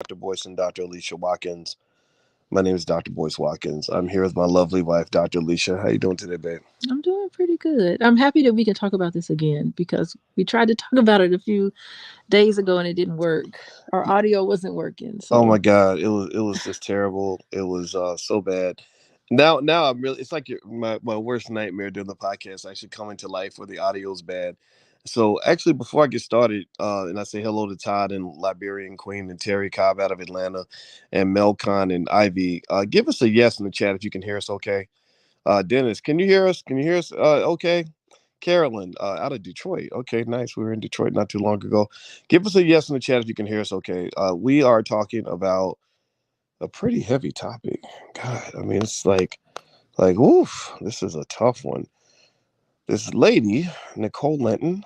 Dr. Boyce and Dr. Alicia Watkins. My name is Dr. Boyce Watkins. I'm here with my lovely wife, Dr. Alicia. How you doing today, babe? I'm doing pretty good. I'm happy that we can talk about this again because we tried to talk about it a few days ago and it didn't work. Our audio wasn't working. Oh So, my God, it was just terrible. It was so bad. Now I'm really. It's like my worst nightmare during the podcast actually coming to life where the audio is bad. So actually, before I get started, and I say hello to Todd and Liberian Queen and Terry Cobb out of Atlanta, and Melcon and Ivy. Give us a yes in the chat if you can hear us. Okay. Dennis, can you hear us? Can you hear us? Okay. Carolyn, out of Detroit. Okay, nice. We were in Detroit not too long ago. Give us a yes in the chat if you can hear us. Okay. We are talking about a pretty heavy topic. God, I mean, it's like, oof, this is a tough one. This lady, Nicole Linton,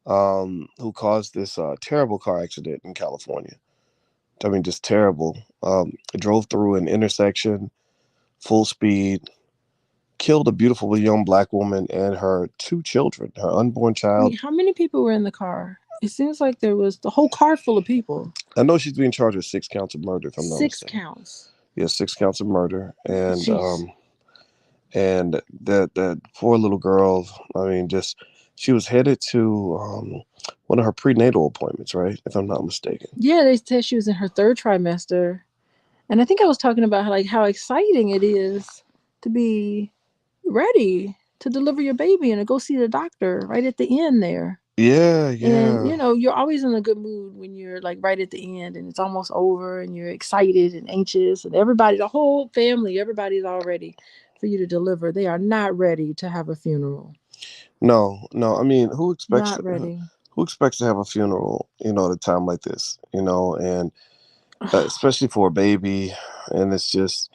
who caused this terrible car accident in California. I mean, just terrible. Drove through an intersection, full speed, killed a beautiful young black woman and her two children, her unborn I mean, child. how many people were in the car? It seems like there was the whole car full of people. I know she's being charged with 6 counts of murder, if I'm not Six mistaken. counts. Yeah, 6 counts of murder, Jeez. and that poor little girl. I mean, just she was headed to one of her prenatal appointments, right? If I'm not mistaken. Yeah, they said she was in her third trimester. And I think I was talking about like how exciting it is to be ready to deliver your baby and to go see the doctor right at the end there. Yeah, And yeah, you're always in a good mood when you're like right at the end and it's almost over and you're excited and anxious and everybody, the whole family, everybody's all ready for you to deliver. They are not ready to have a funeral. no, no. I mean, Not ready. who expects to have a funeral? At a time like this, and especially for a baby, and it's just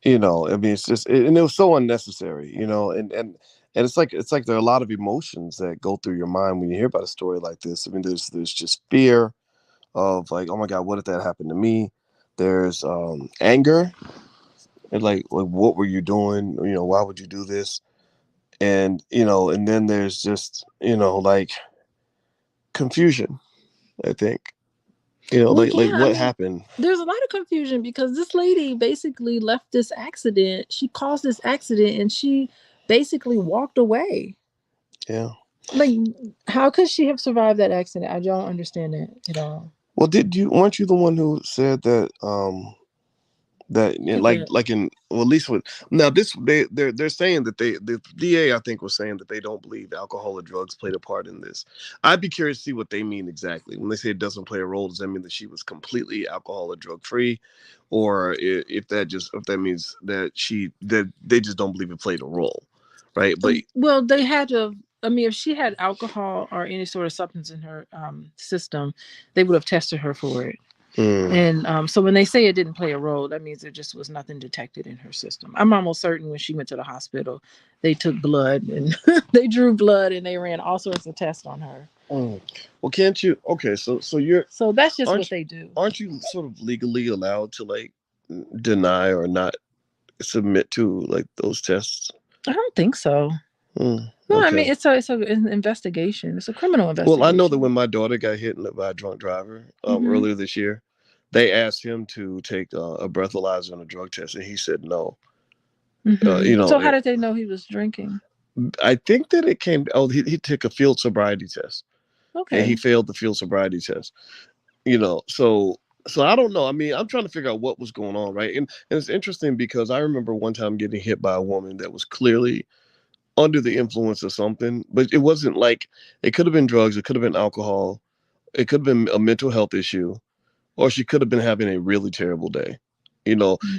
I mean, and it was so unnecessary, and it's like there are a lot of emotions that go through your mind when you hear about a story like this. I mean, there's just fear of like, oh my God, what if that happened to me? There's anger and like what were you doing? Why would you do this? And then there's just like confusion. I think Well, like yeah, I what mean, happened? there's a lot of confusion because this lady basically left this accident. She caused this accident and she basically walked away. Yeah. Like, how could she have survived that accident? I don't understand it at all. Well, did you weren't you the one who said that like That like in well, at least with now this they're saying that the DA I think was saying that they don't believe alcohol or drugs played a part in this. I'd be curious to see what they mean exactly when they say it doesn't play a role. Does that mean that she was completely alcohol or drug free, or if that means that they just don't believe it played a role, right? But well, they had to. I mean, if she had alcohol or any sort of substance in her system, they would have tested her for it. mm, And so when they say it didn't play a role, that means there just was nothing detected in her system. I'm almost certain when she went to the hospital, they took blood and they drew blood and they ran all sorts of tests on her. mm. Well, can't you? Okay, so you're So that's just what aren't they do. aren't you sort of legally allowed to like deny or not submit to like those tests? I don't think so. No, I mean Okay. it's an investigation. It's a criminal Well, I know that investigation. when my daughter got hit by a drunk driver Hmm. earlier this year, they asked him to take a breathalyzer and a drug test, and he said no. So how did they know he was drinking? I think that it came. Oh, he took a field sobriety test, and he Okay. failed the field sobriety test. So I don't know. I mean, I'm trying to figure out what was going on, right? And it's interesting because I remember one time getting hit by a woman that was clearly under the influence of something, but it wasn't like it could have been drugs, it could have been alcohol, it could have been a mental health issue, or she could have been having a really terrible day.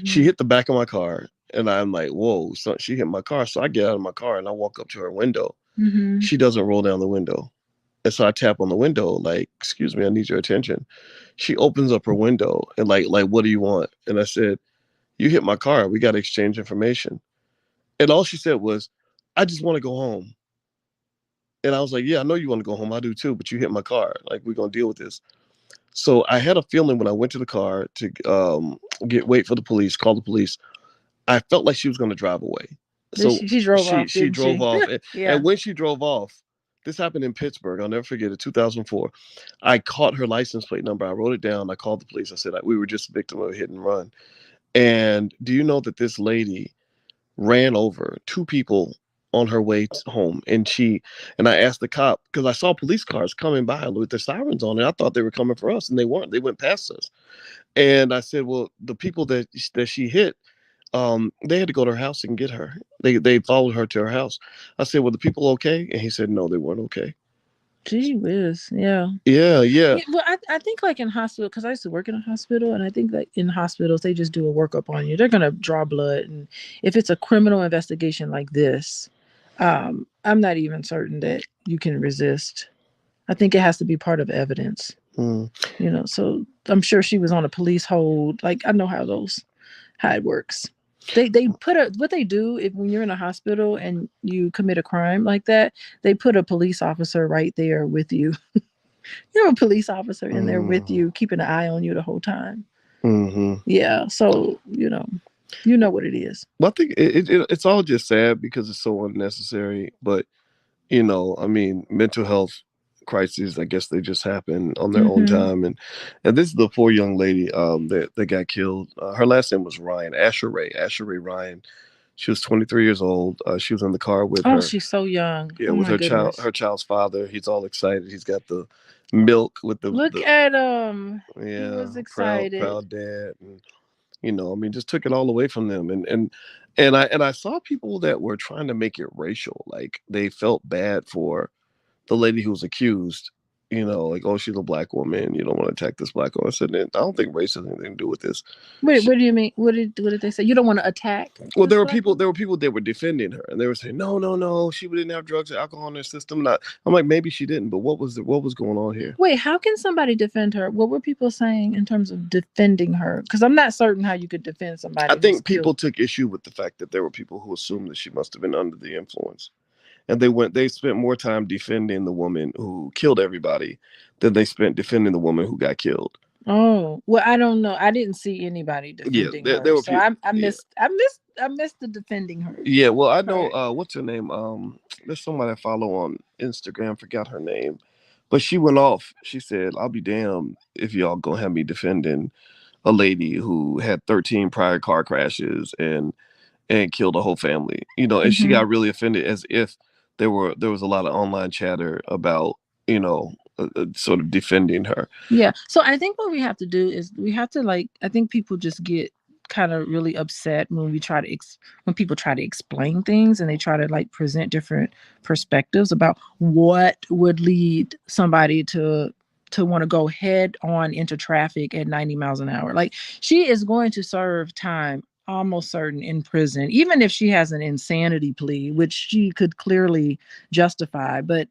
She Hmm. hit the back of my car, and I'm like, whoa, so she hit my car. So I get out of my car and I walk up to her window. Hmm. She doesn't roll down the window. And so I tap on the window, like, excuse me, I need your attention. She opens up her window and like, what do you want? And I said, you hit my car. We got to exchange information. And all she said was, I just want to go home. And I was like, yeah, I know you want to go home. I do too, but you hit my car. Like, we're going to deal with this. So I had a feeling when I went to the car to wait for the police, call the police. I felt like she was going to drive away. So She drove she off, she didn't drove she? off, and Yeah. when she drove off, This happened in Pittsburgh. I'll never forget it. 2004. I caught her license plate number. I wrote it down. I called the police. I said we were just a victim of a hit and run. And do you know that this lady ran over two people on her way home? And I asked the cop, because I saw police cars coming by with their sirens on, and I thought they were coming for us, and they weren't. They went past us. And I said, well, the people that she hit, they had to go to her house and get her. They followed her to her house. I said, well, the people okay? And he said, no, they weren't okay. Gee whiz, yeah. Yeah. Well, I think like in hospital, because I used to work in a hospital, and I think that in hospitals they just do a workup on you. They're gonna draw blood, and if it's a criminal investigation like this, I'm not even certain that you can resist. I think it has to be part of evidence. So I'm sure she was on a police hold. Like, I know how it works. They put what they do when you're in a hospital and you commit a crime like that, they put a police officer right there with you. You have a police officer in there with you, keeping an eye on you the whole time. Yeah, so you know what it is. Well, I think it's all just sad because it's so unnecessary. But I mean, mental health crises, I guess they just happen on their own time. And this is the poor young lady that got killed. Her last name was Ryan, Asher Ray Ryan. She was 23 years old. She was in the car with her. Oh, she's so young. Yeah, with her child's father. He's all excited. He's got the milk with the look at him. Yeah, he was excited. Proud dad. And, I mean, just took it all away from them. And I saw people that were trying to make it racial. Like, they felt bad for the lady who was accused, like, oh, she's a black woman, you don't want to attack this black woman. I said, I don't think race has anything to do with this. Wait, what do you mean? What did they say? You don't want to attack? Well, there were people that were defending her, and they were saying, no, she didn't have drugs or alcohol in her system. I'm like, maybe she didn't, but what was going on here? Wait, how can somebody defend her? What were people saying in terms of defending her? Because I'm not certain how you could defend somebody. I think people took issue with the fact that there were people who assumed that she must have been under the influence. And they spent more time defending the woman who killed everybody than they spent defending the woman who got killed. Oh, well, I don't know. I didn't see anybody defending her. There were so I missed the defending her. Yeah, well, I know what's her name? There's somebody I follow on Instagram, forgot her name. But she went off. She said, I'll be damned if y'all gonna have me defending a lady who had 13 prior car crashes and killed a whole family. And she got really offended, as if there was a lot of online chatter about, sort of defending her. Yeah. So I think what we have to do is we have to I think people just get kind of really upset when people try to explain things, and they try to present different perspectives about what would lead somebody to want to go head on into traffic at 90 miles an hour. Like, she is going to serve time almost certain in prison, even if she has an insanity plea, which she could clearly justify. But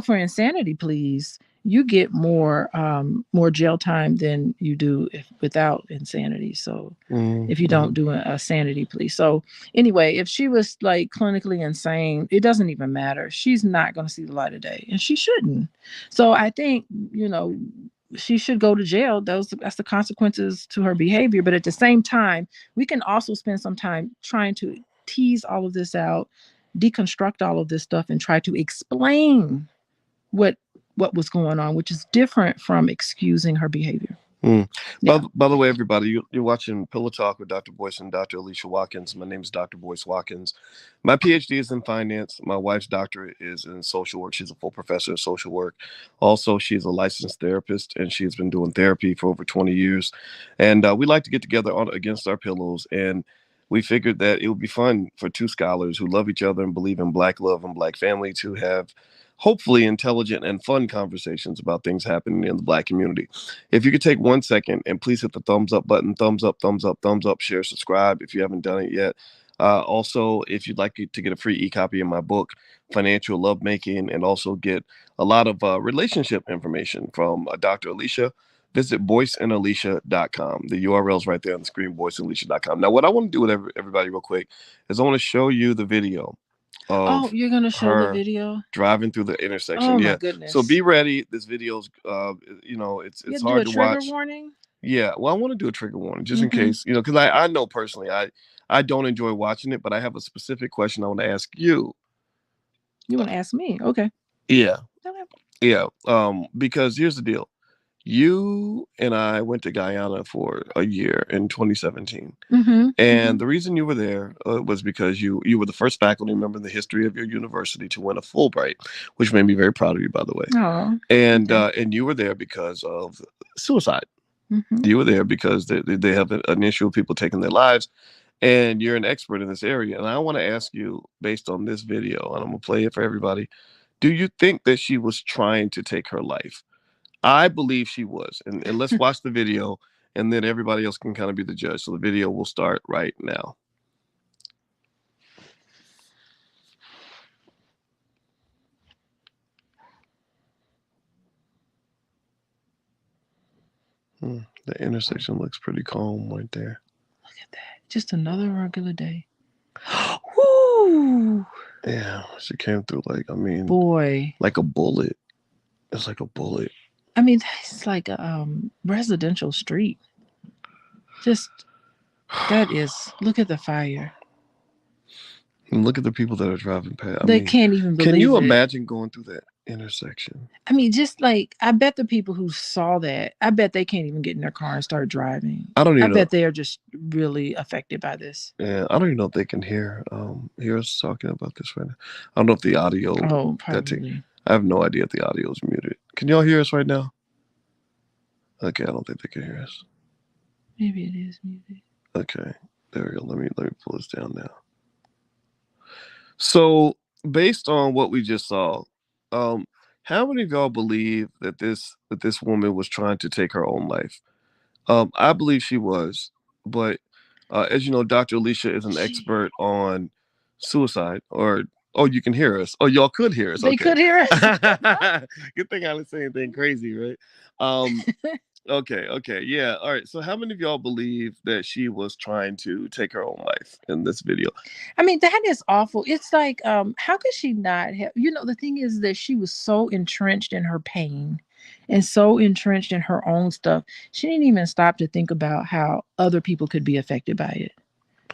for insanity pleas, you get more jail time than you do without insanity. So if you don't do a sanity plea. So anyway, if she was clinically insane, it doesn't even matter. She's not going to see the light of day, and she shouldn't. So I think, she should go to jail. That's the consequences to her behavior. But at the same time, we can also spend some time trying to tease all of this out, deconstruct all of this stuff, and try to explain what was going on, which is different from excusing her behavior. Yeah. By the way, everybody, you're watching Pillow Talk with Dr. Boyce and Dr. Alicia Watkins. My name is Dr. Boyce Watkins. My PhD is in finance. My wife's doctorate is in social work. She's a full professor of social work. Also, she's a licensed therapist, and she's been doing therapy for over 20 years. And we like to get together against our pillows. And we figured that it would be fun for two scholars who love each other and believe in Black love and Black family to have hopefully intelligent and fun conversations about things happening in the Black community. If you could take 1 second and please hit the thumbs up button, thumbs up, share, subscribe if you haven't done it yet. Also, if you'd like to get a free e-copy of my book, Financial Lovemaking, and also get a lot of relationship information from Dr. Alicia, visit boyceandalicia.com. The URL's right there on the screen, boyceandalicia.com. Now, what I want to do with everybody real quick is I want to show you the video. You're gonna show the video driving through the intersection. Oh, my goodness. So be ready. This video's it's hard to watch. Warning? Yeah, well, I want to do a trigger warning just in case, because I know personally I don't enjoy watching it, but I have a specific question I want to ask you. You want to ask me? Okay. Yeah, Okay. yeah. Because here's the deal. You and I went to Guyana for a year in 2017. Mm-hmm. And the reason you were there was because you were the first faculty member in the history of your university to win a Fulbright, which made me very proud of you, by the way. Oh, okay. And you were there because of suicide. Mm-hmm. You were there because they have an issue of people taking their lives, and you're an expert in this area. And I want to ask you, based on this video, and I'm gonna play it for everybody. Do you think that she was trying to take her life? I believe she was. And let's watch the video, and then everybody else can kind of be the judge. So the video will start right now. The intersection looks pretty calm right there. Look at that. Just another regular day. Woo! Yeah, she came through Boy. like a bullet. It's like a bullet. I mean, it's like a residential street. Just that is. Look at the fire. And look at the people that are driving past. They can't even believe can you it. imagine going through that intersection? I mean, just like I bet the people who saw that, I bet they can't even get in their car and start driving. I don't even know. bet they are just really affected by this. Yeah, I don't even know if they can hear us talking about this right now. I don't know if the audio. Oh, probably. I have no idea if the audio is muted. Can y'all hear us right now? Okay, I don't think they can hear us. Maybe it is muted. Okay, there we go. Let me pull this down now. So, based on what we just saw, how many of y'all believe that this woman was trying to take her own life? I believe she was, but as you know, Dr. Alicia is an expert on suicide. Or you can hear us. Oh, y'all could hear us. They could hear us. Good thing I didn't say anything crazy, right? Okay, yeah. All right. So, how many of y'all believe that she was trying to take her own life in this video? I mean, that is awful. It's like, how could she not have? The thing is that she was so entrenched in her pain and so entrenched in her own stuff. She didn't even stop to think about how other people could be affected by it.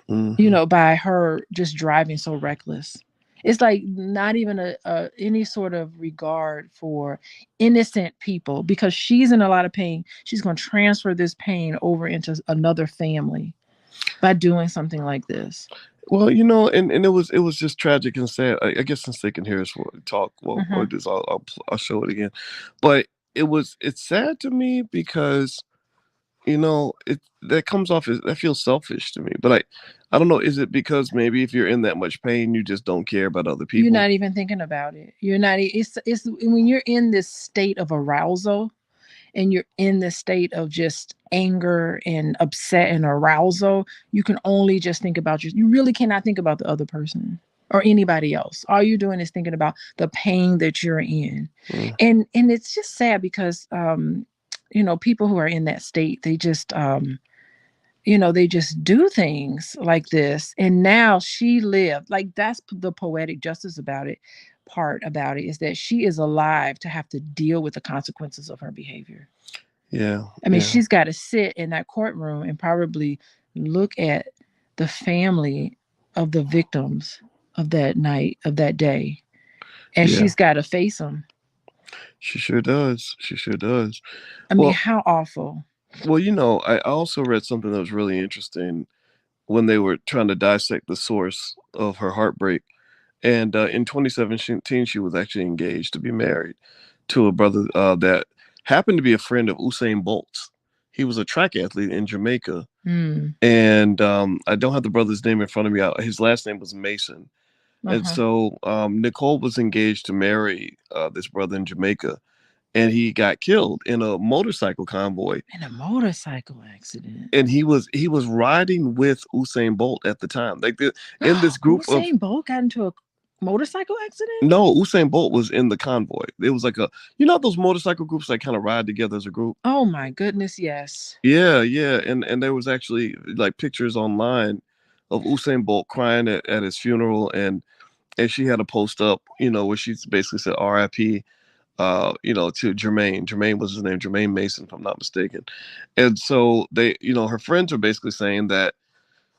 Mm-hmm. By her just driving so reckless. It's like not even any sort of regard for innocent people, because she's in a lot of pain. She's going to transfer this pain over into another family by doing something like this. Well, and it was just tragic and sad. I guess since they can hear us talk, well, or this, I'll show it again. But it's sad to me because that comes off as, that feels selfish to me. But I don't know. Is it because maybe if you're in that much pain, you just don't care about other people? You're not even thinking about it. You're not. It's when you're in this state of arousal, and you're in this state of just anger and upset and arousal, you can only just think about you really cannot think about the other person or anybody else. All you're doing is thinking about the pain that you're in. And it's just sad because people who are in that state, they just they just do things like this. And now she lived, like, that's the poetic justice part about it, is that she is alive to have to deal with the consequences of her behavior. Yeah. I mean, she's got to sit in that courtroom and probably look at the family of the victims of that night, of that day. And she's got to face them. She sure does. I mean, how awful. Well, I also read something that was really interesting when they were trying to dissect the source of her heartbreak. And in 2017, she was actually engaged to be married to a brother that happened to be a friend of Usain Bolt's. He was a track athlete in Jamaica. And I don't have the brother's name in front of me. His last name was Mason. And so Nicole was engaged to marry this brother in Jamaica. And he got killed in a motorcycle convoy. In a motorcycle accident. And he was riding with Usain Bolt at the time. Like in this group Usain Bolt got into a motorcycle accident? No, Usain Bolt was in the convoy. It was like those motorcycle groups that kind of ride together as a group. Oh my goodness, yes. Yeah. And there was actually like pictures online of Usain Bolt crying at his funeral, and she had a post up, where she basically said R.I.P. To Jermaine. Jermaine was his name, Jermaine Mason, if I'm not mistaken. And so they, her friends are basically saying that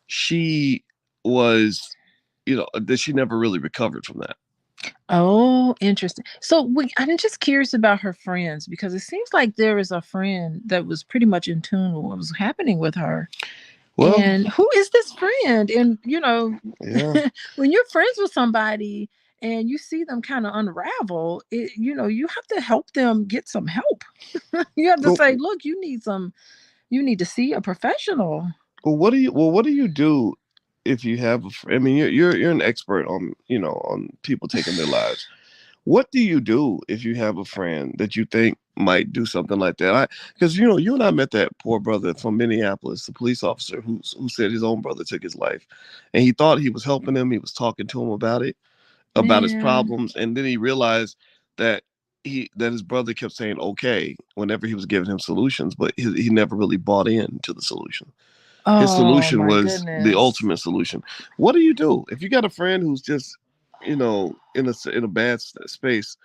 she was, that she never really recovered from that. Oh, interesting. So I'm just curious about her friends because it seems like there is a friend that was pretty much in tune with what was happening with her. Well, And who is this friend? And yeah. when you're friends with somebody and you see them kind of unravel, you have to help them get some help. You have to Well, say, look, you need to see a professional. what do you do if you have I mean, you're an expert on on people taking their lives. What do you do if you have a friend that you think might do something like that? Because you and I met that poor brother from Minneapolis, the police officer who said his own brother took his life, and he thought he was helping him. He was talking to him about it, about his Man. problems, and then he realized that his brother kept saying okay whenever he was giving him solutions, but he never really bought into the solution. His Oh solution my was the goodness. ultimate solution. What do you do if you got a friend who's just in a bad space?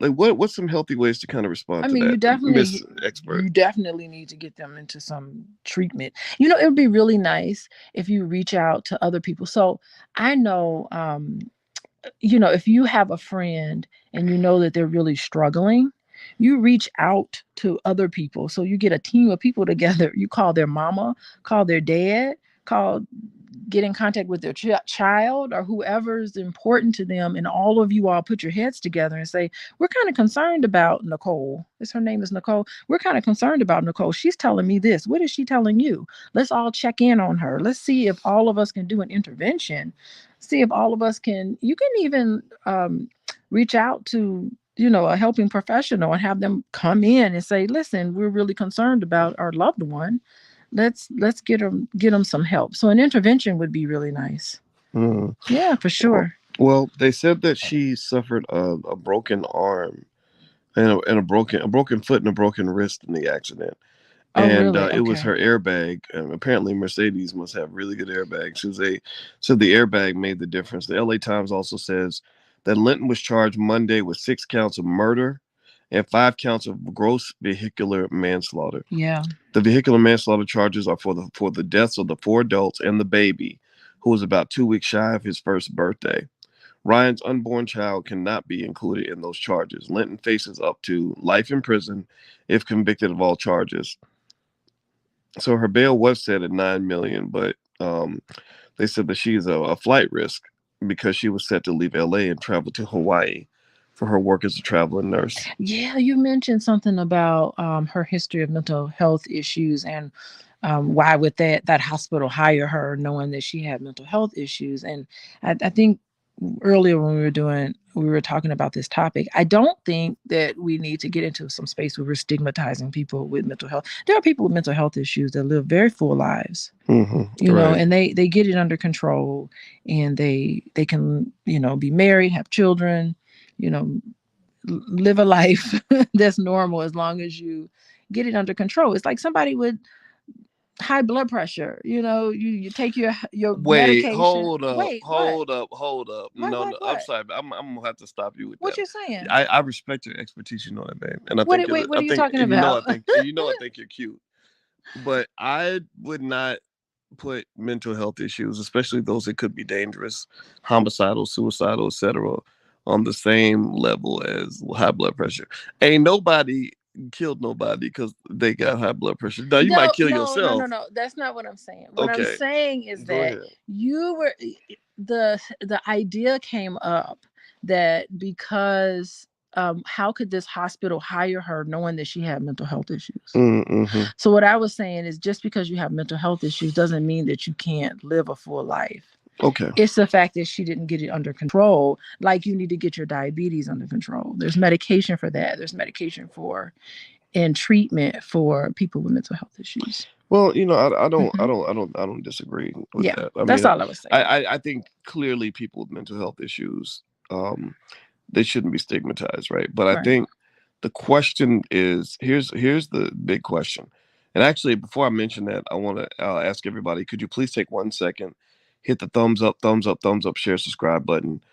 Like what's some healthy ways to kind of respond I to mean, that, Miss Expert? you definitely need to get them into some treatment. It would be really nice if you reach out to other people. So I know, if you have a friend and you know that they're really struggling, you reach out to other people. So you get a team of people together. You call their mama, call their dad, call get in contact with their child or whoever's important to them, and all of you all put your heads together and say, we're kind of concerned about Nicole. Her name is Nicole. We're kind of concerned about Nicole. She's telling me this. What is she telling you? Let's all check in on her. Let's see if all of us can do an intervention. See if all of us can. You can even reach out to a helping professional and have them come in and say, listen, we're really concerned about our loved one. Let's get them some help. So an intervention would be really nice. Mm. Yeah, for Well, sure. well, they said that she suffered a broken arm and a broken foot and a broken wrist in the accident. Oh, And really? it was Okay. her airbag. Apparently, Mercedes must have really good airbags. So the airbag made the difference. The LA Times also says that Linton was charged Monday with 6 counts of murder and 5 counts of gross vehicular manslaughter. Yeah. The vehicular manslaughter charges are for the deaths of the 4 adults and the baby, who was about 2 weeks shy of his first birthday. Ryan's unborn child cannot be included in those charges. Linton faces up to life in prison if convicted of all charges. So her bail was set at 9 million, but they said that she's a flight risk because she was set to leave LA and travel to Hawaii for her work as a traveling nurse. Yeah, you mentioned something about her history of mental health issues, and why would that hospital hire her knowing that she had mental health issues. And I think earlier when we were talking about this topic, I don't think that we need to get into some space where we're stigmatizing people with mental health. There are people with mental health issues that live very full lives, Right. and they get it under control, and they can be married, have children, you know live a life that's normal as long as you get it under control. It's like somebody with high blood pressure. You take your Wait, medication. hold up, Wait, what? hold up, hold up. What? No, What? no, I'm What? sorry, but I'm gonna have to stop you with What that. you saying? I respect your expertise, babe, and I What? think Wait. What I are you think, talking about? I think you're cute. But I would not put mental health issues, especially those that could be dangerous, homicidal, suicidal, etc., on the same level as high blood pressure. Ain't nobody killed nobody because they got high blood pressure. Now you might No, kill no, no, no, yourself. no. That's not what I'm saying. What I'm Okay, saying is go that ahead. you were the idea came up that because how could this hospital hire her knowing that she had mental health issues? Mm-hmm. So what I was saying is just because you have mental health issues doesn't mean that you can't live a full life. Okay. It's the fact that she didn't get it under control. Like you need to get your diabetes under control. There's medication for that. There's medication for and treatment for people with mental health issues. Well, Hmm. I don't disagree with Yeah, that. I that's mean, all I was saying. I think clearly people with mental health issues, um, they shouldn't be stigmatized, right? But I Right. think the question is here's the big question. And actually, before I mention that, I want to ask everybody: could you please take 1 second, hit the thumbs up, share, subscribe button.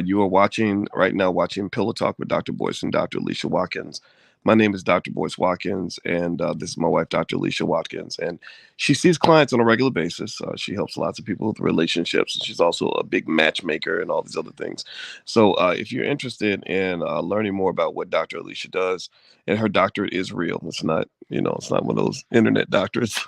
You are watching right now, watching Pillow Talk with Dr. Boyce and Dr. Alicia Watkins. My name is Dr. Boyce Watkins, and this is my wife, Dr. Alicia Watkins. And she sees clients on a regular basis. She helps lots of people with relationships, and she's also a big matchmaker and all these other things. So if you're interested in learning more about what Dr. Alicia does, and her doctorate is real. It's not, it's not one of those internet doctors.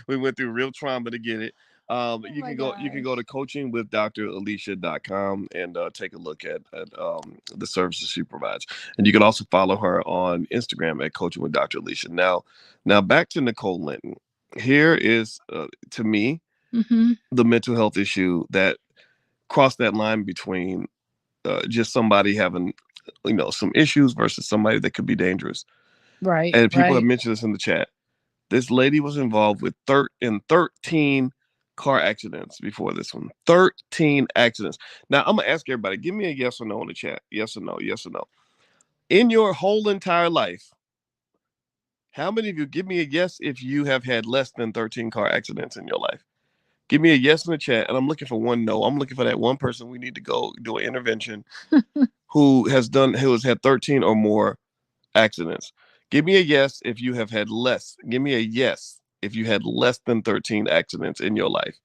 We went through real trauma to get it. Oh You my can go you can go gosh. to coachingwithdralicia.com and take a look at the services she provides. And you can also follow her on Instagram at Coaching with Dr. Alicia. Now back to Nicole Linton. Here is to me Mm-hmm. the mental health issue that crossed that line between just somebody having some issues versus somebody that could be dangerous. Right, And people have right. mentioned this in the chat. This lady was involved with 13 car accidents before this one. 13 accidents. Now I'm gonna ask everybody, give me a yes or no in the chat. Yes or no, yes or no. In your whole entire life, how many of you give me a yes if you have had less than 13 car accidents in your life? Give me a yes in the chat, and I'm looking for one no. I'm looking for that one person we need to go do an intervention who has had 13 or more accidents. Give me a yes if you have had less. Give me a yes if you had less than 13 accidents in your life.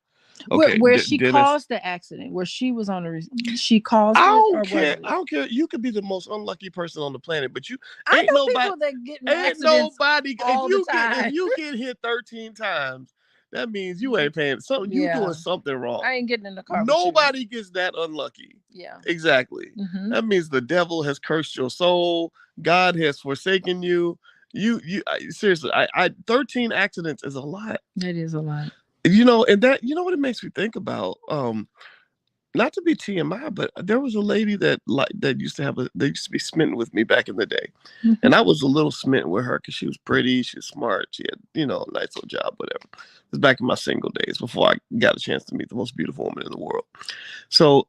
Okay, Where she Dennis. caused the accident, where she was on a, she I caused it, don't or was care. it? I don't care. You could be the most unlucky person on the planet, but you I ain't know nobody. people that get in Ain't accidents nobody. all the If time. you get hit 13 times, that means you ain't paying. So you doing Yeah, something wrong. I ain't getting in the car with you. Nobody gets that unlucky. Yeah. Exactly. Mm-hmm. That means the devil has cursed your soul. God has forsaken you. Seriously, I 13 accidents is a lot. That is a lot. And that what it makes me think about. Not to be TMI, but there was a lady that used to be smitten with me back in the day, Mm-hmm. and I was a little smitten with her because she was pretty, she was smart, she had a nice little job, whatever. It was back in my single days before I got a chance to meet the most beautiful woman in the world. So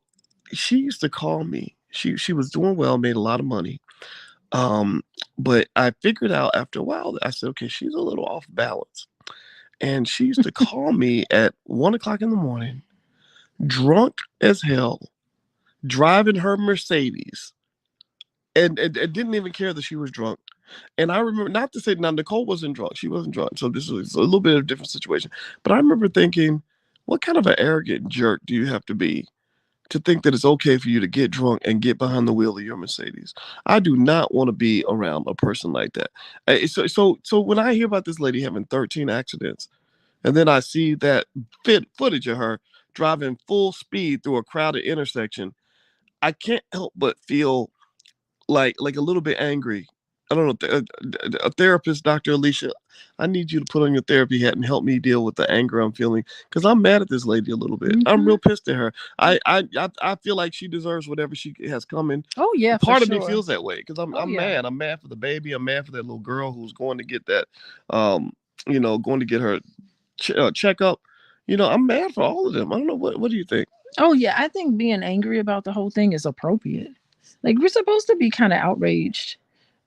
she used to call me. She was doing well, made a lot of money. Um, but I figured out after a while that I said, okay, she's a little off balance, and she used to call me at 1 o'clock in the morning, drunk as hell, driving her Mercedes, and didn't even care that she was drunk. And I remember, not to say now Nicole wasn't drunk, she wasn't drunk, so this was a little bit of a different situation. But I remember thinking, what kind of an arrogant jerk do you have to be to think that it's okay for you to get drunk and get behind the wheel of your Mercedes? I do not want to be around a person like that. So when I hear about this lady having 13 accidents, and then I see that footage of her driving full speed through a crowded intersection, I can't help but feel like a little bit angry. I don't know. A therapist, Dr. Alicia, I need you to put on your therapy hat and help me deal with the anger I'm feeling because I'm mad at this lady a little bit. Mm-hmm. I'm real pissed at her. I feel like she deserves whatever she has coming. Oh yeah, for Part of me sure. feels that way because Oh I'm yeah. mad. I'm mad for the baby. I'm mad for that little girl who's going to get that, going to get her checkup. I'm mad for all of them. I don't know what do you think? Oh yeah, I think being angry about the whole thing is appropriate. Like we're supposed to be kind of outraged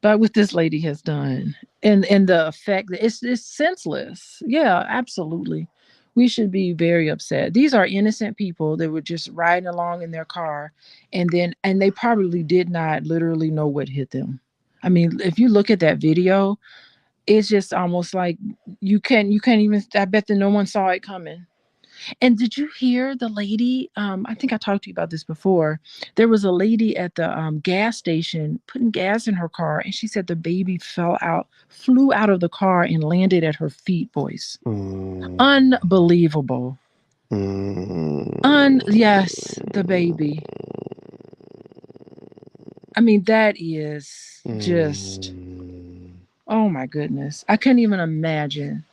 by what this lady has done, and the effect that it's senseless. Yeah, absolutely. We should be very upset. These are innocent people that were just riding along in their car, and they probably did not literally know what hit them. I mean, if you look at that video, it's just almost like you can't even. I bet that no one saw it coming. And did you hear the lady? I think I talked to you about this before. There was a lady at the gas station putting gas in her car, and she said the baby flew out of the car, and landed at her feet, boys. Unbelievable. Yes, the baby. I mean, that is just, oh my goodness. I couldn't even imagine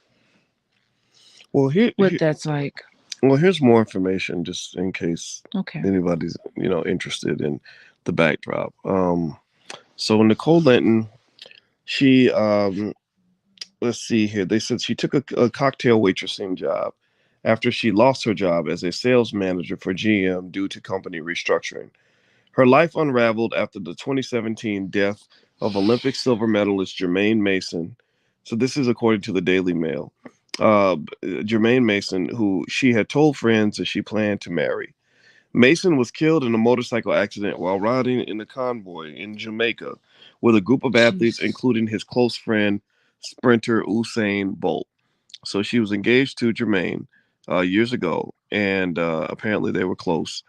Well, what that's like. well, here's more information just in case Okay. anybody's interested in the backdrop. So Nicole Linton, she let's see here. They said she took a cocktail waitressing job after she lost her job as a sales manager for GM due to company restructuring. Her life unraveled after the 2017 death of Olympic silver medalist Jermaine Mason. So this is according to the Daily Mail. Jermaine Mason, who she had told friends that she planned to marry. Mason was killed in a motorcycle accident while riding in a convoy in Jamaica with a group of athletes, Jesus. including his close friend, sprinter Usain Bolt. So she was engaged to Jermaine years ago, and apparently they were close.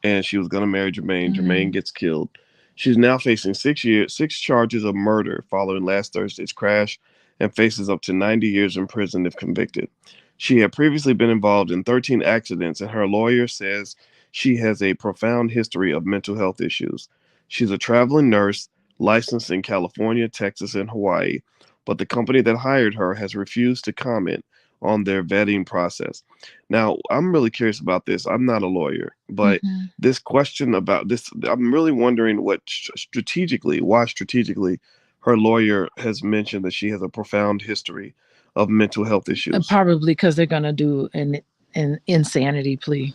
And she was going to marry Jermaine. Jermaine gets killed. She's now facing 6 years, 6 charges of murder following last Thursday's crash, and faces up to 90 years in prison if convicted. She had previously been involved in 13 accidents, and her lawyer says she has a profound history of mental health issues. She's a traveling nurse licensed in California, Texas, and Hawaii, but the company that hired her has refused to comment on their vetting process. Now, I'm really curious about this. I'm not a lawyer, but this question about this, I'm really wondering what why strategically her lawyer has mentioned that she has a profound history of mental health issues. Probably because they're going to do an insanity plea.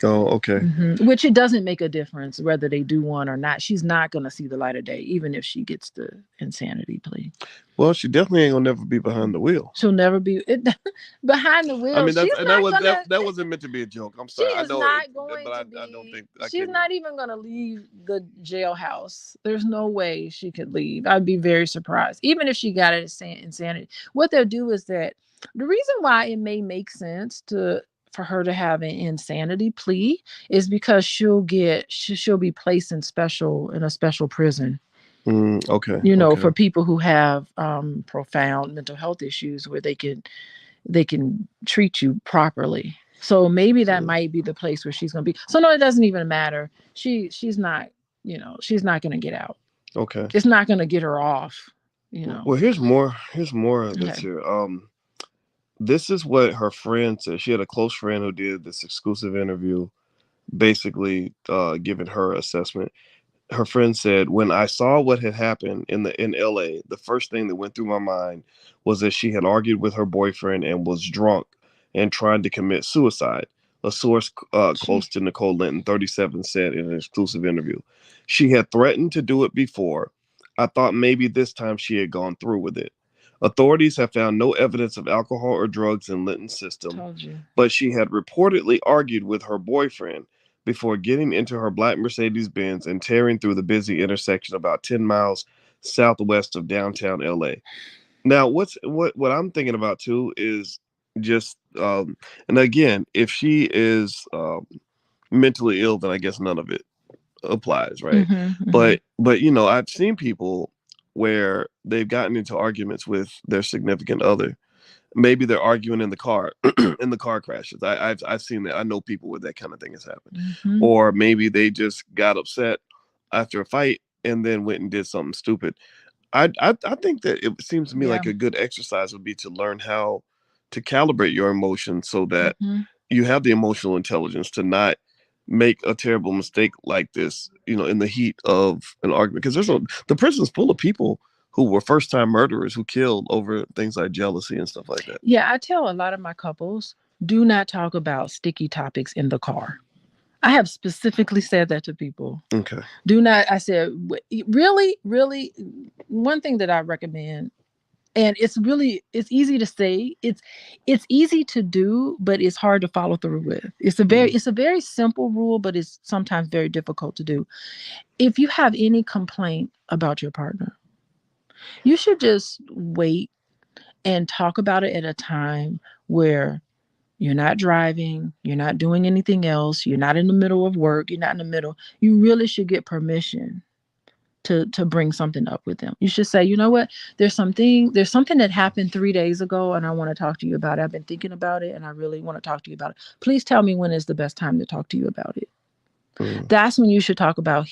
Oh, okay. Which it doesn't make a difference whether they do one or not. She's not going to see the light of day, even if she gets the insanity plea. Well, she definitely ain't gonna never be behind the wheel. She'll never be behind the wheel. I mean, that wasn't meant to be a joke. I'm sorry. She is not going to be. I don't think she's not even going to leave the jailhouse. There's no way she could leave. I'd be very surprised, even if she got it insanity. What they'll do is that the reason why it may make sense for her to have an insanity plea is because she'll be placed in a special prison. Okay. For people who have profound mental health issues where they can treat you properly. So maybe that might be the place where she's going to be. So no, it doesn't even matter. She's not, she's not going to get out. Okay. It's not going to get her off, Well, here's more of this here. This is what her friend said. She had a close friend who did this exclusive interview, basically giving her assessment. Her friend said, when I saw what had happened in LA, the first thing that went through my mind was that she had argued with her boyfriend and was drunk and tried to commit suicide. A source close to Nicole Linton, 37, said in an exclusive interview. She had threatened to do it before. I thought maybe this time she had gone through with it. Authorities have found no evidence of alcohol or drugs in Linton's system, but she had reportedly argued with her boyfriend before getting into her black Mercedes-Benz and tearing through the busy intersection about 10 miles southwest of downtown LA. Now, what I'm thinking about too is just, and again, if she is mentally ill, then I guess none of it applies, right? But I've seen people where they've gotten into arguments with their significant other. Maybe they're arguing in the car crashes. I've seen that. I know people where that kind of thing has happened. Or maybe they just got upset after a fight and then went and did something stupid. I think that it seems to me like a good exercise would be to learn how to calibrate your emotions so that you have the emotional intelligence to not make a terrible mistake like this, in the heat of an argument. Because the prison's full of people who were first-time murderers who killed over things like jealousy and stuff like that. Yeah, I tell a lot of my couples, do not talk about sticky topics in the car. I have specifically said that to people. Okay. Do not, I said, really, really, one thing that I recommend, and it's easy to say, it's easy to do, but it's hard to follow through with. It's a very simple rule, but it's sometimes very difficult to do. If you have any complaint about your partner, you should just wait and talk about it at a time where you're not driving, you're not doing anything else, you're not in the middle of work, you're not in the middle. You really should get permission to bring something up with them. You should say, you know what, there's something that happened 3 days ago and I want to talk to you about it. I've been thinking about it and I really want to talk to you about it. Please tell me when is the best time to talk to you about it. That's when you should talk about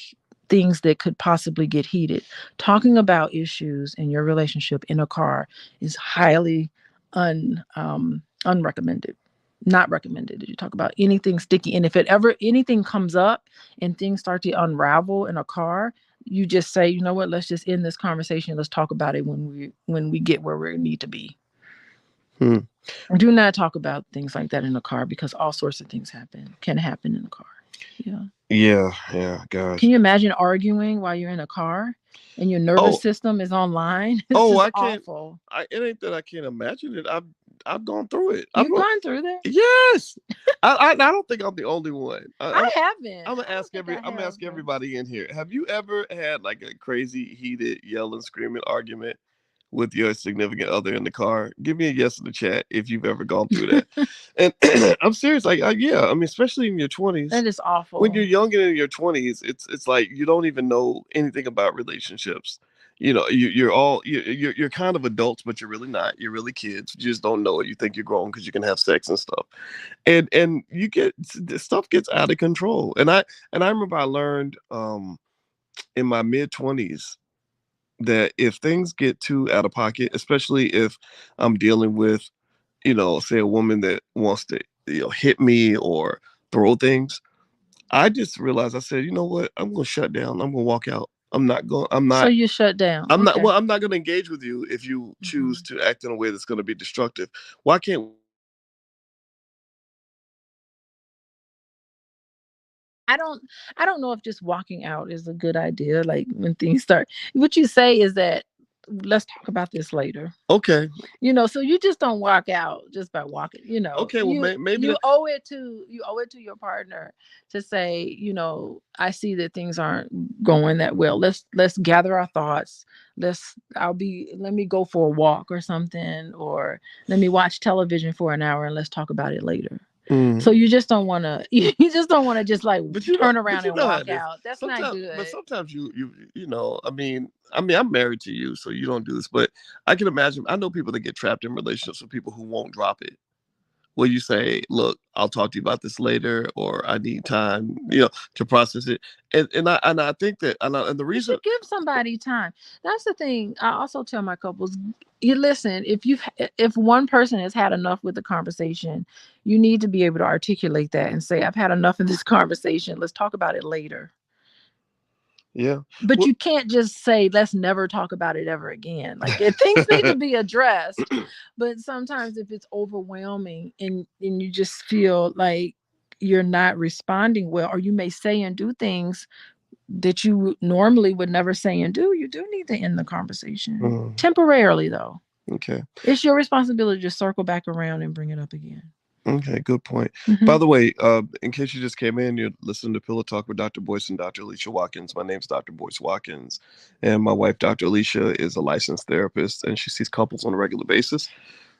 things that could possibly get heated. Talking about issues in your relationship in a car is highly unrecommended. Not recommended that you talk about anything sticky. And if anything comes up and things start to unravel in a car, you just say, you know what, let's just end this conversation. Let's talk about it when we get where we need to be. Do not talk about things like that in a car because all sorts of things can happen in a car. Yeah, gosh. Can you imagine arguing while you're in a car and your nervous system is online? It's I can't. awful. It ain't that I can't imagine it. I've gone through it. You've gone through that? Yes. I don't think I'm the only one. I haven't. I'm gonna I don't ask think I I'm gonna have, ask though. everybody in here. Have you ever had like a crazy, heated, yelling, screaming argument with your significant other in the car? Give me a yes in the chat if you've ever gone through that. And I'm serious. Like, yeah. I mean, especially in your 20s. That is awful. When you're young and in your 20s, it's like you don't even know anything about relationships. You know, you're kind of adults, but you're really not. You're really kids. You just don't know it. You think you're grown because you can have sex and stuff, and you get stuff gets out of control. And I remember I learned in my mid-20s that if things get too out of pocket, especially if I'm dealing with, say a woman that wants to, hit me or throw things, I just realized, I said, you know what? I'm gonna shut down. I'm gonna walk out. So you shut down. Okay. I'm not gonna engage with you if you choose to act in a way that's gonna be destructive. Why can't I don't know if just walking out is a good idea. Like when things start, what you say is that let's talk about this later. Okay. So you just don't walk out just by walking. Okay, well, maybe you owe it to your partner to say, I see that things aren't going that well. Let's gather our thoughts. Let me go for a walk or something, or let me watch television for an hour and let's talk about it later. So you just don't want to. You just don't want to just like turn around and walk out. That's not good. But sometimes I mean, I'm married to you, so you don't do this. But I can imagine. I know people that get trapped in relationships with people who won't drop it. Where you say, "Look, I'll talk to you about this later," or "I need time, to process it." And I think that, and the reason, you should give somebody time. That's the thing. I also tell my couples, you listen. If one person has had enough with the conversation, you need to be able to articulate that and say, "I've had enough of this conversation. Let's talk about it later." Yeah. But you can't just say, let's never talk about it ever again. Like things need to be addressed. But sometimes if it's overwhelming and you just feel like you're not responding well, or you may say and do things that you normally would never say and do, you do need to end the conversation. Temporarily, though. Okay. It's your responsibility to circle back around and bring it up again. Okay, good point. By the way, in case you just came in, you're listening to Pillow Talk with Dr. Boyce and Dr. Alicia Watkins. My name's Dr. Boyce Watkins, and my wife, Dr. Alicia, is a licensed therapist, and she sees couples on a regular basis.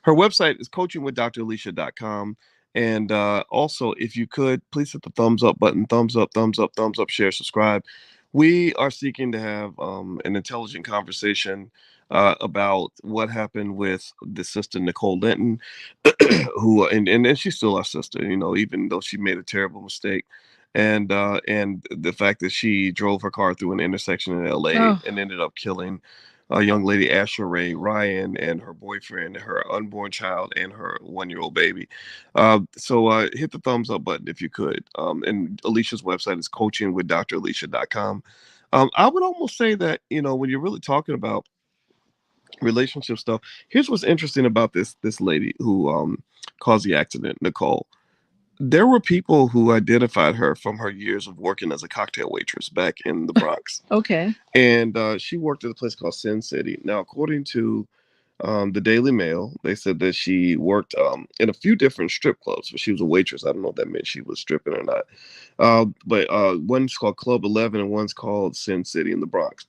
Her website is coachingwithdralicia.com. And also, if you could, please hit the thumbs up button. Thumbs up, thumbs up, thumbs up, share, subscribe. We are seeking to have an intelligent conversation about what happened with the sister Nicole Linton, who and she's still our sister, even though she made a terrible mistake, and the fact that she drove her car through an intersection in LA and ended up killing a young lady, Asher Ray Ryan, and her boyfriend, her unborn child, and her 1-year-old baby. So hit the thumbs up button if you could. And Alicia's website is coachingwithdralicia.com. I would almost say that, when you're really talking about relationship stuff, here's what's interesting about this lady who caused the accident, Nicole. There were people who identified her from her years of working as a cocktail waitress back in the Bronx. Okay. And she worked at a place called Sin City. Now, according to the Daily Mail, they said that she worked in a few different strip clubs, but she was a waitress. I don't know if that meant she was stripping or not. But one's called Club 11 and one's called Sin City in the Bronx.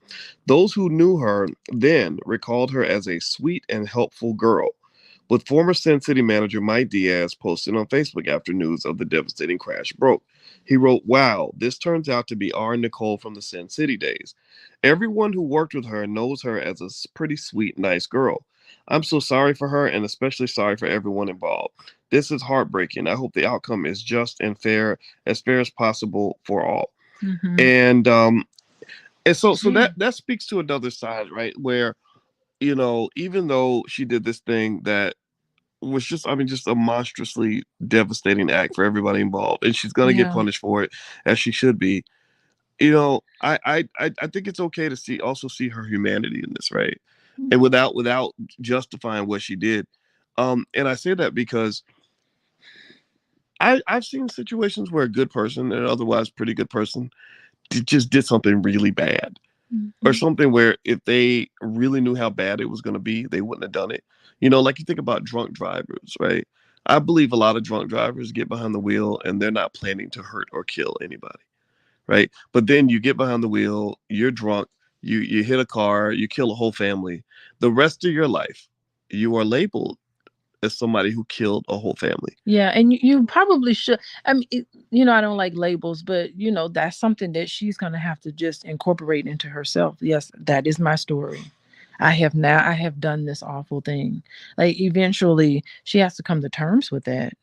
Those who knew her then recalled her as a sweet and helpful girl. With former Sin City manager Mike Diaz posted on Facebook after news of the devastating crash broke. He wrote, "Wow, this turns out to be our Nicole from the Sin City days. Everyone who worked with her knows her as a pretty sweet, nice girl. I'm so sorry for her and especially sorry for everyone involved. This is heartbreaking. I hope the outcome is just and fair as possible for all." And so that speaks to another side, right? Where, even though she did this thing that was just a monstrously devastating act for everybody involved, and she's gonna get punished for it, as she should be. I think it's okay to see her humanity in this, right? And without justifying what she did. And I say that because I've seen situations where a good person, an otherwise pretty good person, just did something really bad. Or something where if they really knew how bad it was going to be, they wouldn't have done it. Like you think about drunk drivers, right? I believe a lot of drunk drivers get behind the wheel and they're not planning to hurt or kill anybody, right? But then you get behind the wheel, you're drunk, you hit a car, you kill a whole family. The rest of your life, you are labeled as somebody who killed a whole family. Yeah, and you probably should. I mean, I don't like labels, but that's something that she's gonna have to just incorporate into herself. Yes, that is my story. I have done this awful thing. Like eventually she has to come to terms with that.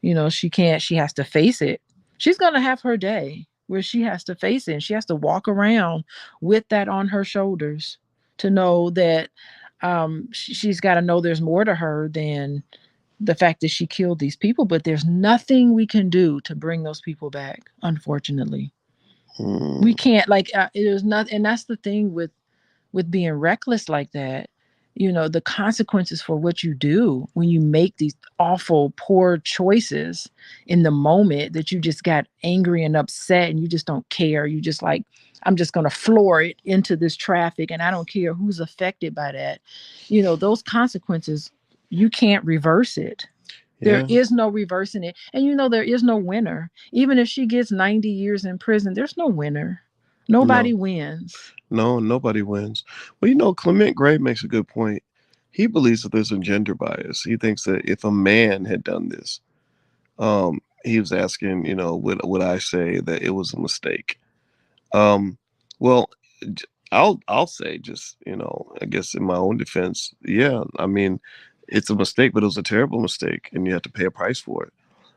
She has to face it. She's gonna have her day where she has to face it and she has to walk around with that on her shoulders to know that she's got to know there's more to her than the fact that she killed these people, but there's nothing we can do to bring those people back, unfortunately. We can't, like, it is not, and that's the thing with being reckless like that. The consequences for what you do when you make these awful poor choices in the moment that you just got angry and upset and you just don't care. You just like, I'm just going to floor it into this traffic and I don't care who's affected by that. Those consequences, you can't reverse it. There is no reversing it. And there is no winner. Even if she gets 90 years in prison, there's no winner. Nobody wins. No, nobody wins. Well, Clement Gray makes a good point. He believes that there's a gender bias. He thinks that if a man had done this, he was asking, would I say that it was a mistake? Well, I'll say just, I guess in my own defense, yeah, I mean, it's a mistake, but it was a terrible mistake, and you have to pay a price for it.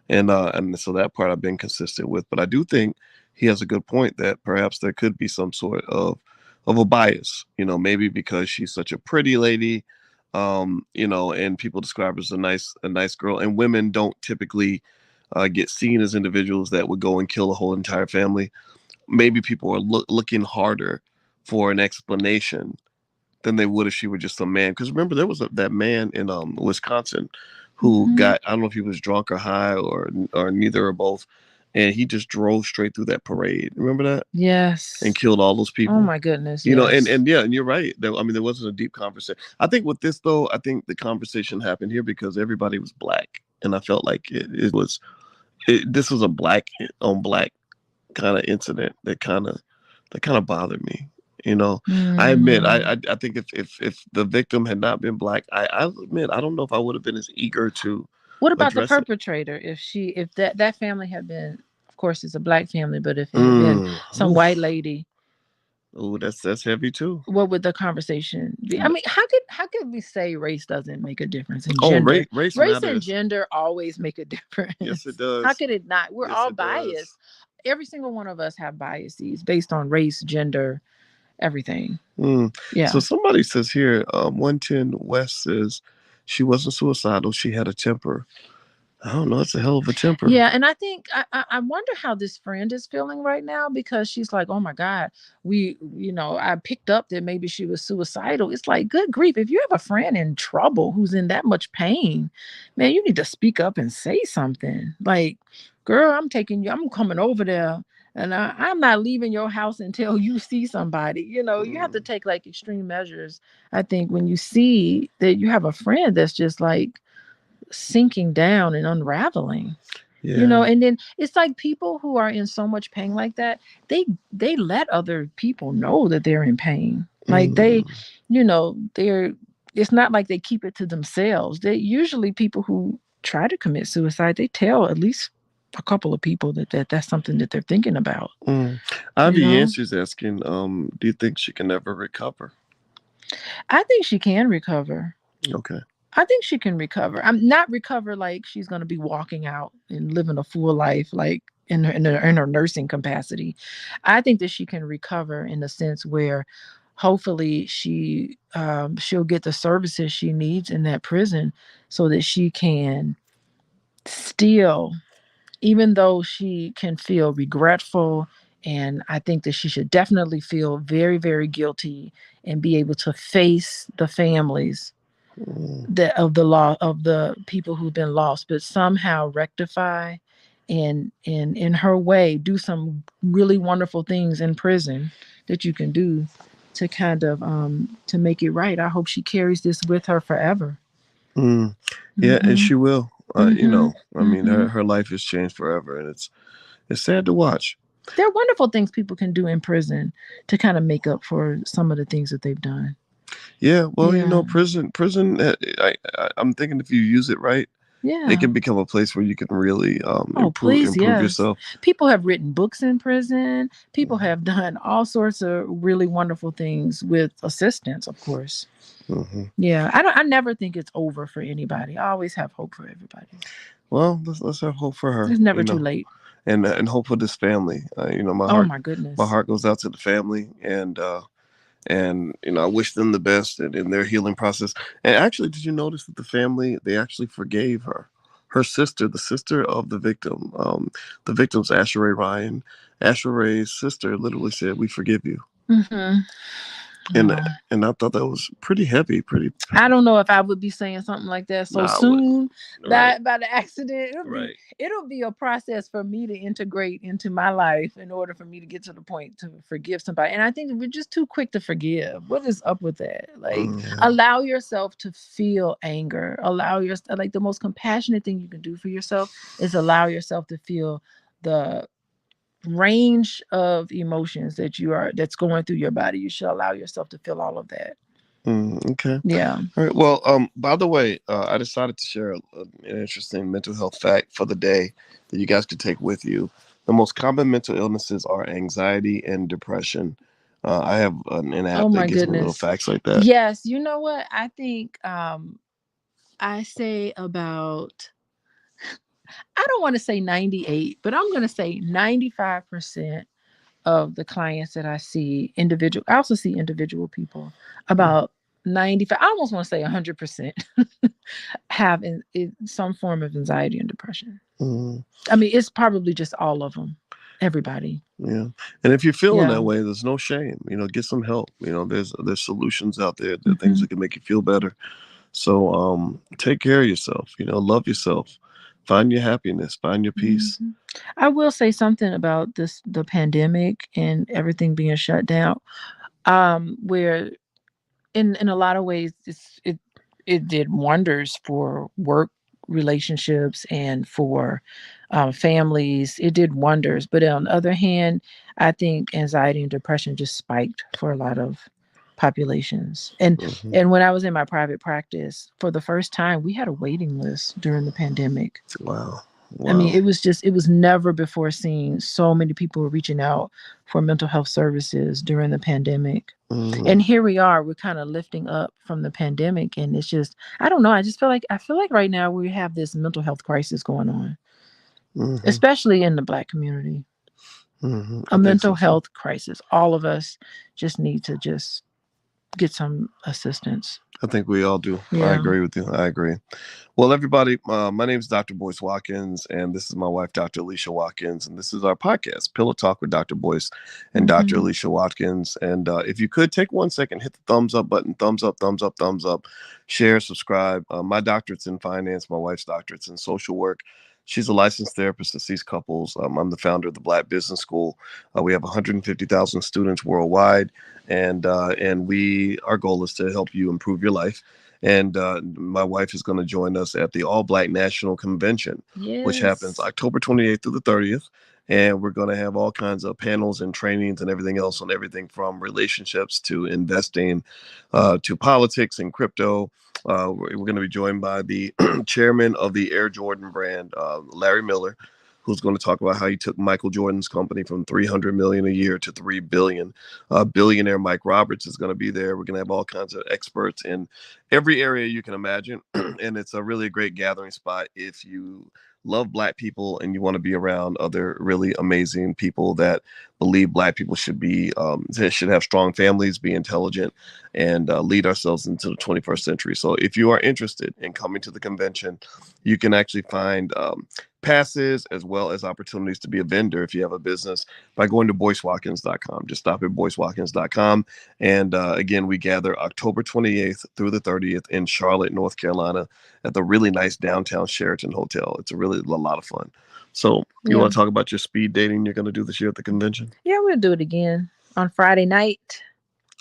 And so that part I've been consistent with. But I do think he has a good point that perhaps there could be some sort of a bias, maybe because she's such a pretty lady, and people describe her as a nice girl, and women don't typically get seen as individuals that would go and kill a whole entire family. Maybe people are looking harder for an explanation than they would if she were just a man. Because remember, there was that man in Wisconsin who got, I don't know if he was drunk or high or neither or both, and he just drove straight through that parade. Remember that? Yes. And killed all those people. Oh my goodness. And you're right. There wasn't a deep conversation. I think with this though, I think the conversation happened here because everybody was black, and I felt like this was a black on black kind of incident that kind of bothered me. I admit, I think if the victim had not been black, I admit I don't know if I would have been as eager to. What about the perpetrator? If that family had been, of course, it's a black family, but if it had been some white lady. Oh, that's heavy too. What would the conversation be? I mean, how could we say race doesn't make a difference in gender? Race and gender always make a difference. Yes, it does. How could it not? We're all biased. Every single one of us have biases based on race, gender, everything. Yeah. So somebody says here, 110 West says she wasn't suicidal. She had a temper. I don't know. It's a hell of a temper. Yeah, and I think I wonder how this friend is feeling right now because she's like, oh my God, I picked up that maybe she was suicidal. It's like, good grief, if you have a friend in trouble who's in that much pain, man, you need to speak up and say something. Like, girl, I'm coming over there. And I'm not leaving your house until you see somebody. You have to take like extreme measures. I think when you see that you have a friend that's just like sinking down and unraveling, and then it's like people who are in so much pain like that, they let other people know that they're in pain. Like it's not like they keep it to themselves. They usually, people who try to commit suicide, they tell at least a couple of people that's something that they're thinking about. Ivy Yancey's asking, do you think she can ever recover? I think she can recover. Okay. I think she can recover. I'm not recover like she's going to be walking out and living a full life, like in her nursing capacity. I think that she can recover in the sense where hopefully she'll get the services she needs in that prison so that she can still, even though she can feel regretful, and I think that she should definitely feel very, very guilty and be able to face the families of the people who've been lost, but somehow rectify and in her way do some really wonderful things in prison that you can do to kind of to make it right. I hope she carries this with her forever. Mm. Yeah, and Mm-hmm. she will. Mm-hmm. I mean, Mm-hmm. her life has changed forever, and it's sad to watch. There are wonderful things people can do in prison to kind of make up for some of the things that they've done. Yeah, well, Yeah. prison. I'm thinking if you use it right, it Yeah. can become a place where you can really Oh, please, improve yes. yourself. People have written books in prison. People Mm-hmm. have done all sorts of really wonderful things with assistance, of course. Mm-hmm. Yeah, I never think it's over for anybody. I always have hope for everybody. Well, let's have hope for her. It's never too late. And hope for this family. Oh my My goodness. heart goes out to the family, and I wish them the best in their healing process. And actually, did you notice that the family, they actually forgave her sister, the sister of the victim's Asher Ray Ryan. Asher Ray's sister literally said, "We forgive you," Mm-hmm. and Wow. and I thought that was pretty heavy. Pretty. I don't know if I would be saying something like that so Nah, I wouldn't. soon Right. by the accident. Right. It'll be a process for me to integrate into my life in order for me to get to the point to forgive somebody. And I think we're just too quick to forgive. What is up with that? Like, Yeah. allow yourself to feel anger. Allow yourself, like, the most compassionate thing you can do for yourself is allow yourself to feel the range of emotions that's going through your body. You should allow yourself to feel all of that. Okay. Yeah. All right. Well, by the way, I decided to share an interesting mental health fact for the day that you guys could take with you. The most common mental illnesses are anxiety and depression. I have an Oh app that my gives me little goodness. facts like that. Yes, you know what? I think I say about, I don't want to say 98, but I'm going to say 95% of the clients that I see individual, I also see individual people, about 95, I almost want to say 100% have some form of anxiety and depression. Mm, I mean, it's probably just all of them, everybody. yeah. And if you're feeling Yeah. that way, there's no shame. Get some help. There's solutions out there. There are things Hmm. that can make you feel better. So take care of yourself. Love yourself. Find your happiness. Find your peace. Hmm. I will say something about the pandemic and everything being shut down. Where in a lot of ways it did wonders for work relationships and for families. It did wonders, but on the other hand, I think anxiety and depression just spiked for a lot of populations. and Hmm. and when I was in my private practice, for the first time we had a waiting list during the pandemic. Wow. I mean, Wow. it was never before seen. So many people were reaching out for mental health services during the pandemic. Mm-hmm. And here we are, we're kind of lifting up from the pandemic. And it's just, I don't know. I feel like right now we have this mental health crisis going on, Mm-hmm. especially in the Black community, Mm-hmm. a I think mental so too. health crisis. All of us just need to just get some assistance. I think we all do. I Yeah. agree with you. I agree. Well, everybody, my name is Dr. Boyce Watkins, and this is my wife, Dr. Alicia Watkins, and this is our podcast, Pillow Talk with Dr. Boyce and Dr. Hmm. Alicia Watkins. And if you could take 1 second, hit the thumbs up button, thumbs up, thumbs up, thumbs up, share, subscribe. My doctorate's in finance. My wife's doctorate's in social work. She's a licensed therapist that sees couples. I'm the founder of the Black Business School. We have 150,000 students worldwide, and our goal is to help you improve your life. And my wife is going to join us at the All Black National Convention, which happens Yes. October 28th through the 30th. And we're going to have all kinds of panels and trainings and everything else on everything from relationships to investing to politics and crypto. We're going to be joined by the chairman of the Air Jordan brand, Larry Miller, who's going to talk about how he took Michael Jordan's company from 300 million a year to 3 billion. Billionaire Mike Roberts is going to be there. We're going to have all kinds of experts in every area you can imagine. And it's a really great gathering spot if you love Black people and you want to be around other really amazing people that believe Black people should have strong families, be intelligent, and lead ourselves into the 21st century. So if you are interested in coming to the convention, you can actually find passes as well as opportunities to be a vendor if you have a business by going to boycewatkins.com. Just stop at boycewatkins.com. And again, we gather October 28th through the 30th in Charlotte, North Carolina at the really nice downtown Sheraton Hotel. It's a lot of fun. So you Yeah. want to talk about your speed dating you're going to do this year at the convention? Yeah, we'll do it again on Friday night.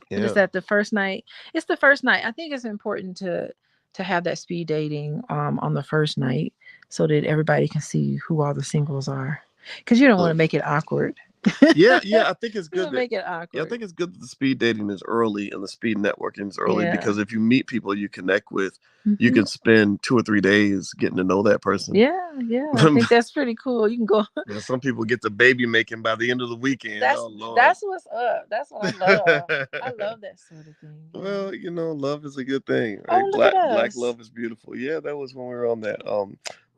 But Yeah. it's at the first night. It's the first night. I think it's important to have that speed dating on the first night so that everybody can see who all the singles are. Because you don't want to make it awkward. Yeah, I think it's You good don't that make it awkward. the speed dating is early and the speed networking is early Yeah. because if you meet people you connect with, you Mhm. can spend 2 or 3 days getting to know that person. Yeah, I think that's pretty cool. You can go. Yeah, some people get the baby making by the end of the weekend. That's Oh Lord. that's what's up. That's what I love. I love that sort of thing. Yeah. Well, love is a good thing, Oh, right? look at Black us. love is beautiful. Yeah, that was when we were on that.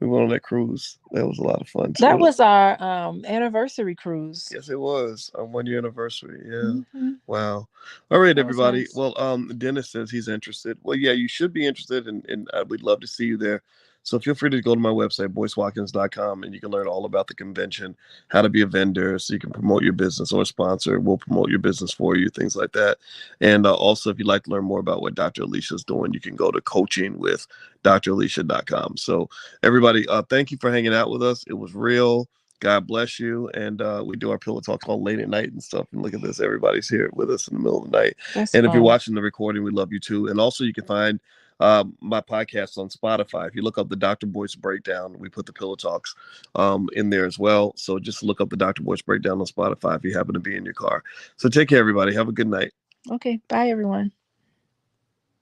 We went on that cruise. That was a lot of fun That too. was our anniversary cruise. Yes, it was our 1 year anniversary. Yeah. Hmm. Wow. All right, That was everybody. nice. Well, Dennis says he's interested. Well, yeah, you should be interested, and we'd love to see you there. So feel free to go to my website, boycewatkins.com, and you can learn all about the convention, how to be a vendor, so you can promote your business or a sponsor. We'll promote your business for you, things like that. And also, if you'd like to learn more about what Dr. Alicia's doing, you can go to coachingwithdralicia.com. So everybody, thank you for hanging out with us. It was real. God bless you. And we do our pillow talks all late at night and stuff. And look at this. Everybody's here with us in the middle of the night. That's And if you're fun. watching the recording, we love you too. And also you can find my podcast on Spotify. If you look up the Dr. Boyce Breakdown, we put the pillow talks in there as well. So just look up the Dr. Boyce Breakdown on Spotify if you happen to be in your car. So take care, everybody. Have a good night. Okay. Bye, everyone.